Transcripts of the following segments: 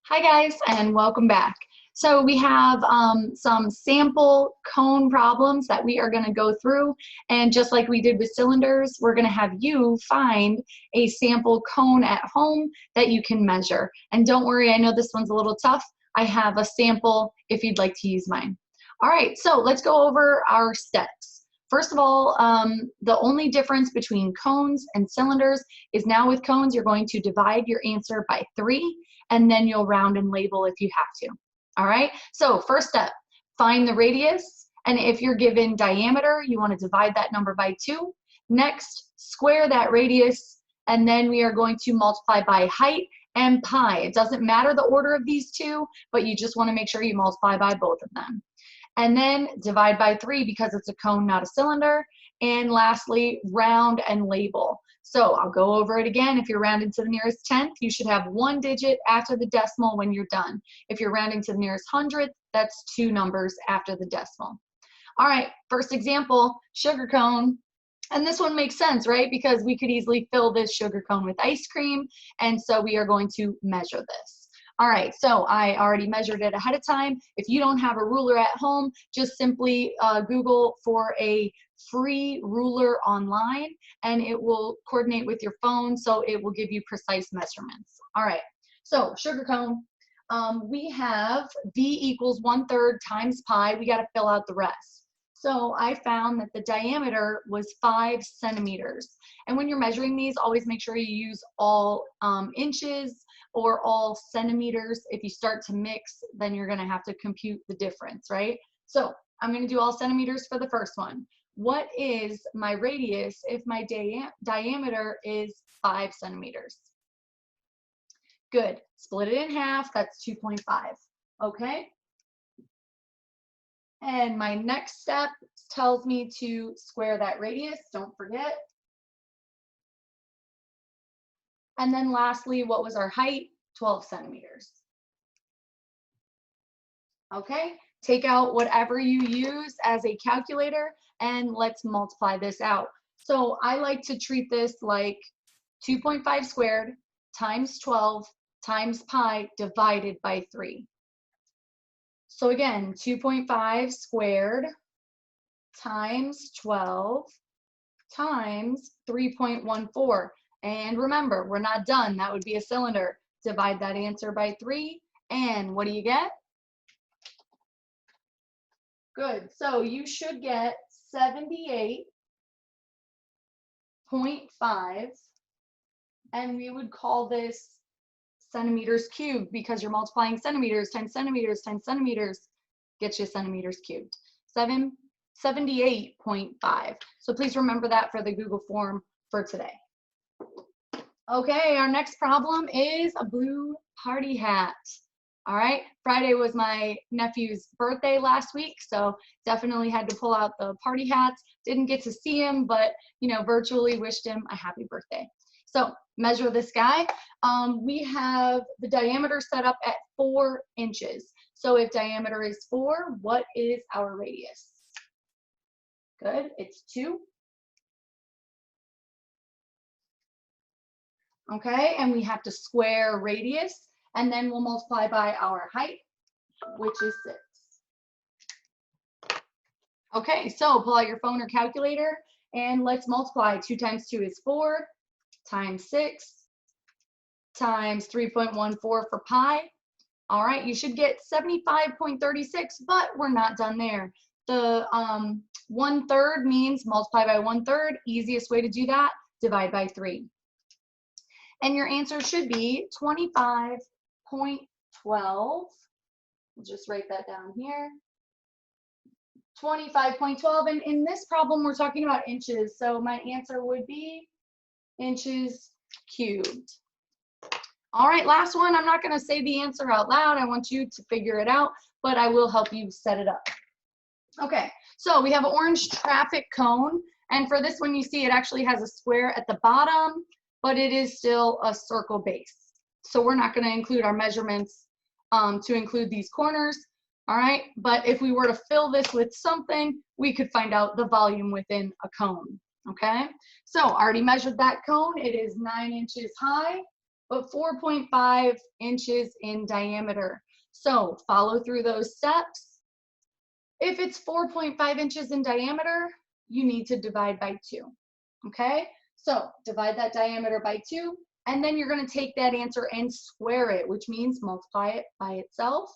Hi guys, and welcome back. So we have some sample cone problems that we are going to go through, and just like we did with cylinders, we're going to have you find a sample cone at home that you can measure. And don't worry, I know this one's a little tough. I have a sample if you'd like to use mine. All right, so let's go over our steps. First of all, the only difference between cones and cylinders is now with cones, you're going to divide your answer by 3, and then you'll round and label if you have to. All right, so first step, find the radius, and if you're given diameter, you want to divide that number by 2. Next, square that radius, and then we are going to multiply by height and pi. It doesn't matter the order of these two, but you just want to make sure you multiply by both of them. And then divide by 3 because it's a cone, not a cylinder. And lastly, round and label. So I'll go over it again. If you're rounding to the nearest 10th, you should have 1 digit after the decimal when you're done. If you're rounding to the nearest 100th, that's 2 numbers after the decimal. All right, first example, sugar cone. And this one makes sense, right? Because we could easily fill this sugar cone with ice cream. And so we are going to measure this. All right, so I already measured it ahead of time. If you don't have a ruler at home, just simply Google for a free ruler online, and it will coordinate with your phone, so it will give you precise measurements. All right, so sugar cone, we have V equals 1/3 times pi. We got to fill out the rest. So I found that the diameter was 5 centimeters. And when you're measuring these, always make sure you use all inches or all centimeters. If you start to mix, then you're going to have to compute the difference, right? So I'm going to do all centimeters for the first one. What is my radius if my diameter is 5 centimeters? Good. Split it in half. That's 2.5. Okay. And my next step tells me to square that radius, don't forget. And then lastly, what was our height? 12 centimeters. Okay, take out whatever you use as a calculator and let's multiply this out. So I like to treat this like 2.5 squared times 12 times pi divided by 3. So again, 2.5 squared times 12 times 3.14. And remember, we're not done. That would be a cylinder. Divide that answer by 3. And what do you get? Good. So you should get 78.5. And we would call this centimeters cubed because you're multiplying centimeters times centimeters times centimeters gets you centimeters cubed. 78.5. So please remember that for the Google form for today. Okay, our next problem is a blue party hat. All right, Friday was my nephew's birthday last week, so definitely had to pull out the party hats. Didn't get to see him, but virtually wished him a happy birthday. So measure this guy. We have the diameter set up at 4 inches. So if diameter is 4, what is our radius? Good, it's 2. Okay, and we have to square radius, and then we'll multiply by our height, which is 6. Okay, so pull out your phone or calculator, and let's multiply. 2 times 2 is 4, times 6, times 3.14 for pi. All right, you should get 75.36, but we're not done there. The 1/3 means multiply by 1/3. Easiest way to do that, divide by 3. And your answer should be 25.12. We'll just write that down here. 25.12, and in this problem, we're talking about inches. So my answer would be inches cubed. All right, last one. I'm not going to say the answer out loud. I want you to figure it out, but I will help you set it up. Okay, so we have an orange traffic cone. And for this one, you see it actually has a square at the bottom, but it is still a circle base. So we're not going to include our measurements to include these corners. All right, but if we were to fill this with something, we could find out the volume within a cone. Okay, so I already measured that cone. It is 9 inches high. but 4.5 inches in diameter. So follow through those steps. If it's 4.5 inches in diameter, you need to divide by 2, okay? So divide that diameter by 2, and then you're gonna take that answer and square it, which means multiply it by itself.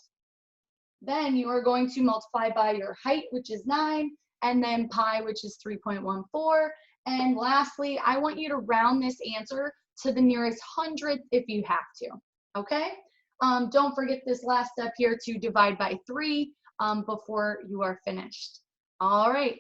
Then you are going to multiply by your height, which is 9, and then pi, which is 3.14. And lastly, I want you to round this answer to the nearest hundredth if you have to, okay? Don't forget this last step here to divide by 3 before you are finished. All right,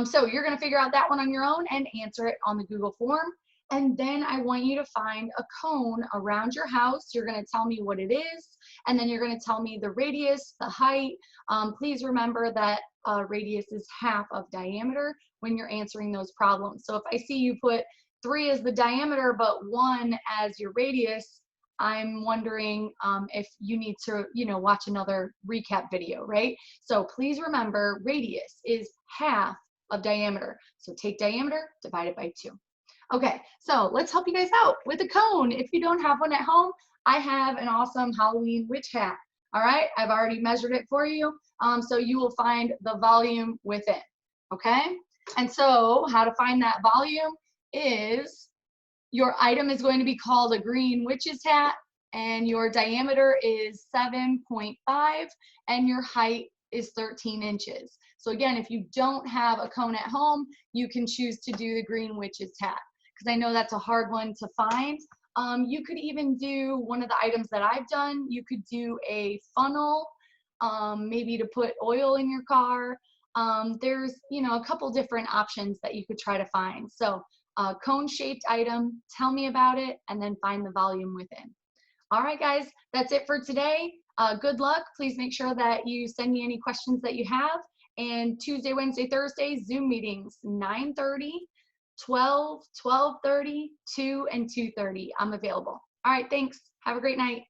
so you're gonna figure out that one on your own and answer it on the Google form. And then I want you to find a cone around your house. You're gonna tell me what it is, and then you're gonna tell me the radius, the height. Please remember that radius is half of diameter when you're answering those problems. So if I see you put 3 as the diameter, but 1 as your radius, I'm wondering if you need to, watch another recap video, right? So please remember radius is half of diameter. So take diameter, divide it by 2. Okay, so let's help you guys out with a cone. If you don't have one at home, I have an awesome Halloween witch hat. All right, I've already measured it for you, so you will find the volume within, okay? And so how to find that volume is your item is going to be called a green witch's hat, and your diameter is 7.5, and your height is 13 inches. So again, if you don't have a cone at home, you can choose to do the green witch's hat, because I know that's a hard one to find. You could even do one of the items that I've done. You could do a funnel, maybe to put oil in your car. There's, a couple different options that you could try to find. So cone-shaped item, tell me about it, and then find the volume within. All right, guys, that's it for today. Good luck. Please make sure that you send me any questions that you have. And Tuesday, Wednesday, Thursday, Zoom meetings, 9:30, 12, 12:30, 2, and 2:30. I'm available. All right, thanks. Have a great night.